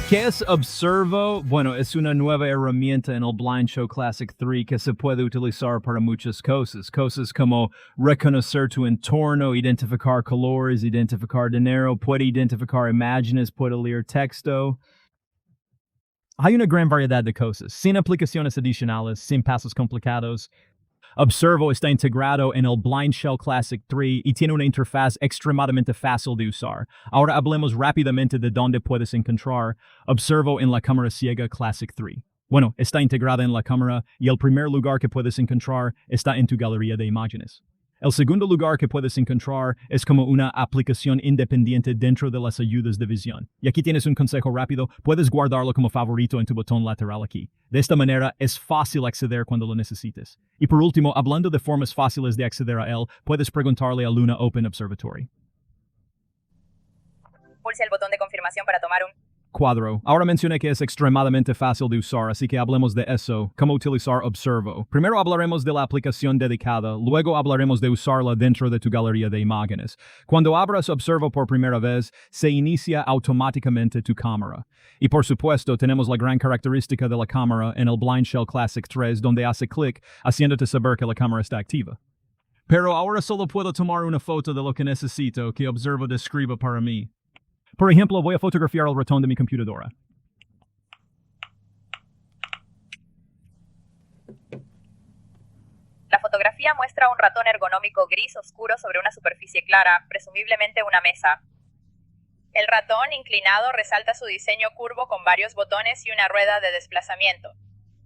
¿Qué es Observo? Bueno, es una nueva herramienta en el BlindShell Classic 3 que se puede utilizar para muchas cosas. Cosas como reconocer tu entorno, identificar colores, identificar dinero, puede identificar imágenes, puede leer texto. Hay una gran variedad de cosas, sin aplicaciones adicionales, sin pasos complicados. Observo está integrado en el BlindShell Classic 3 y tiene una interfaz extremadamente fácil de usar. Ahora hablemos rápidamente de dónde puedes encontrar Observo en la cámara ciega Classic 3. Bueno, está integrada en la cámara y el primer lugar que puedes encontrar está en tu galería de imágenes. El segundo lugar que puedes encontrar es como una aplicación independiente dentro de las ayudas de visión. Y aquí tienes un consejo rápido, puedes guardarlo como favorito en tu botón lateral aquí. De esta manera es fácil acceder cuando lo necesites. Y por último, hablando de formas fáciles de acceder a él, puedes preguntarle a Luna Open Observatory. Pulse el botón de confirmación para tomar un cuadro. Ahora mencioné que es extremadamente fácil de usar, así que hablemos de eso, cómo utilizar Observo. Primero hablaremos de la aplicación dedicada, luego hablaremos de usarla dentro de tu galería de imágenes. Cuando abras Observo por primera vez, se inicia automáticamente tu cámara. Y por supuesto, tenemos la gran característica de la cámara en el BlindShell Classic 3, donde hace clic, haciéndote saber que la cámara está activa. Pero ahora solo puedo tomar una foto de lo que necesito que Observo describa para mí. Por ejemplo, voy a fotografiar el ratón de mi computadora. La fotografía muestra un ratón ergonómico gris oscuro sobre una superficie clara, presumiblemente una mesa. El ratón, inclinado, resalta su diseño curvo con varios botones y una rueda de desplazamiento.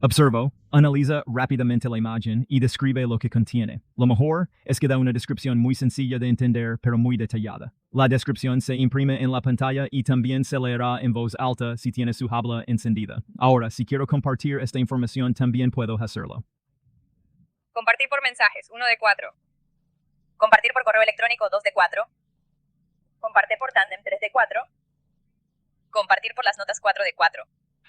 Observo, analiza rápidamente la imagen y describe lo que contiene. Lo mejor es que da una descripción muy sencilla de entender, pero muy detallada. La descripción se imprime en la pantalla y también se leerá en voz alta si tiene su habla encendida. Ahora, si quiero compartir esta información, también puedo hacerlo. Compartir por mensajes, 1 de 4. Compartir por correo electrónico, 2 de 4. Compartir por tándem, 3 de 4. Compartir por las notas, 4 de 4.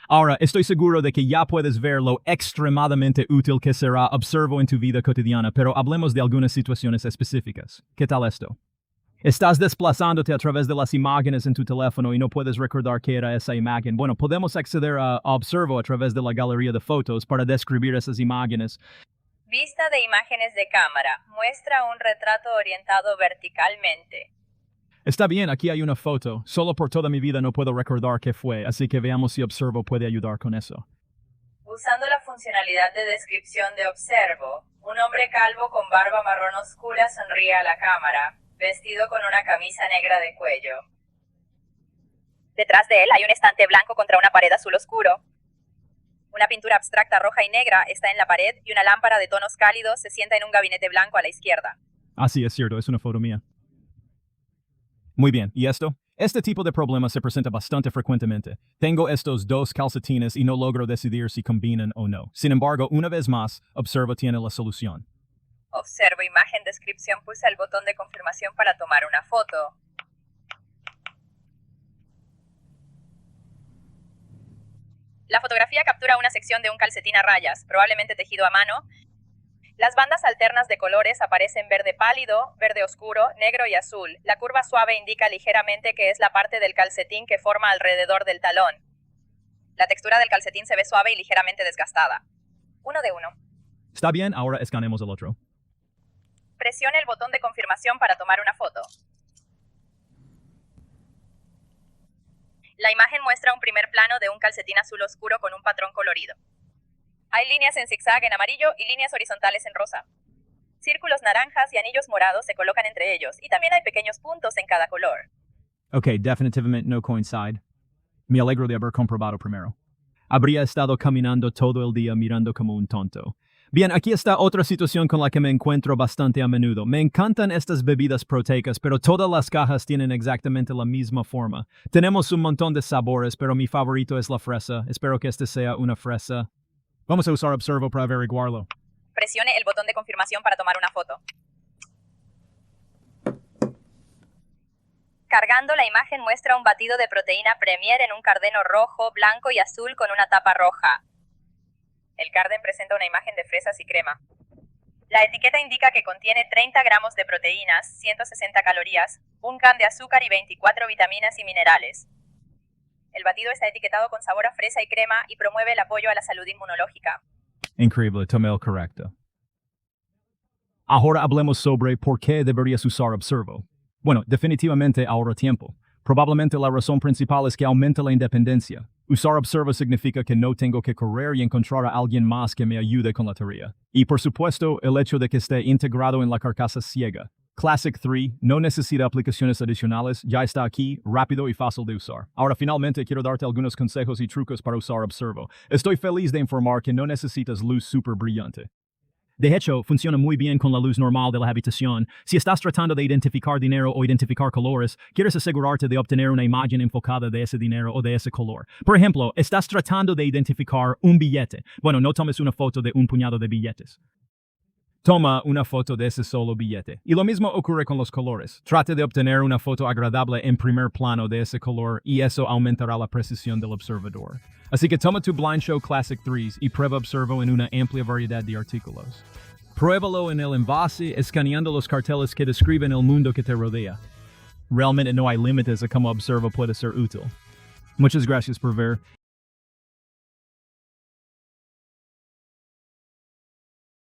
Ahora, estoy seguro de que ya puedes ver lo extremadamente útil que será Observo en tu vida cotidiana, pero hablemos de algunas situaciones específicas. ¿Qué tal esto? Estás desplazándote a través de las imágenes en tu teléfono y no puedes recordar qué era esa imagen. Bueno, podemos acceder a Observo a través de la galería de fotos para describir esas imágenes. Vista de imágenes de cámara. Muestra un retrato orientado verticalmente. Está bien, aquí hay una foto. Solo por toda mi vida no puedo recordar qué fue, así que veamos si Observo puede ayudar con eso. Usando la funcionalidad de descripción de Observo, un hombre calvo con barba marrón oscura sonríe a la cámara, vestido con una camisa negra de cuello. Detrás de él hay un estante blanco contra una pared azul oscuro. Una pintura abstracta roja y negra está en la pared y una lámpara de tonos cálidos se sienta en un gabinete blanco a la izquierda. Sí, es cierto, es una foto mía. Muy bien, ¿y esto? Este tipo de problema se presenta bastante frecuentemente. Tengo estos dos calcetines y no logro decidir si combinan o no. Sin embargo, una vez más, Observo tiene la solución. Observo imagen descripción, pulsa el botón de confirmación para tomar una foto. La fotografía captura una sección de un calcetín a rayas, probablemente tejido a mano. Las bandas alternas de colores aparecen verde pálido, verde oscuro, negro y azul. La curva suave indica ligeramente que es la parte del calcetín que forma alrededor del talón. La textura del calcetín se ve suave y ligeramente desgastada. 1 de 1. Está bien, ahora escanemos el otro. Presione el botón de confirmación para tomar una foto. La imagen muestra un primer plano de un calcetín azul oscuro con un patrón colorido. Hay líneas en zigzag en amarillo y líneas horizontales en rosa. Círculos naranjas y anillos morados se colocan entre ellos, y también hay pequeños puntos en cada color. Ok, definitivamente no coincide. Me alegro de haber comprobado primero. Habría estado caminando todo el día mirando como un tonto. Bien, aquí está otra situación con la que me encuentro bastante a menudo. Me encantan estas bebidas proteicas, pero todas las cajas tienen exactamente la misma forma. Tenemos un montón de sabores, pero mi favorito es la fresa. Espero que este sea una fresa. Vamos a usar Observo para averiguarlo. Presione el botón de confirmación para tomar una foto. Cargando, la imagen muestra un batido de proteína Premier en un cardeno rojo, blanco y azul con una tapa roja. El carden presenta una imagen de fresas y crema. La etiqueta indica que contiene 30 gramos de proteínas, 160 calorías, 1 gramo de azúcar y 24 vitaminas y minerales. El batido está etiquetado con sabor a fresa y crema y promueve el apoyo a la salud inmunológica. Increíble, tomé el correcto. Ahora hablemos sobre por qué deberías usar Observo. Bueno, definitivamente ahorra tiempo. Probablemente la razón principal es que aumenta la independencia. Usar Observo significa que no tengo que correr y encontrar a alguien más que me ayude con la tarea. Y por supuesto, el hecho de que esté integrado en la carcasa ciega. Classic 3 no necesita aplicaciones adicionales, ya está aquí, rápido y fácil de usar. Ahora finalmente quiero darte algunos consejos y trucos para usar Observo. Estoy feliz de informar que no necesitas luz súper brillante. De hecho, funciona muy bien con la luz normal de la habitación. Si estás tratando de identificar dinero o identificar colores, quieres asegurarte de obtener una imagen enfocada de ese dinero o de ese color. Por ejemplo, estás tratando de identificar un billete. Bueno, no tomes una foto de un puñado de billetes. Toma una foto de ese solo billete. Y lo mismo ocurre con los colores. Trate de obtener una foto agradable en primer plano de ese color y eso aumentará la precisión del observador. Así que toma tu BlindShell Classic 3 y prueba Observo en una amplia variedad de artículos. Pruébalo en el envase, escaneando los carteles que describen el mundo que te rodea. Realmente no hay límites a cómo Observo puede ser útil. Muchas gracias por ver.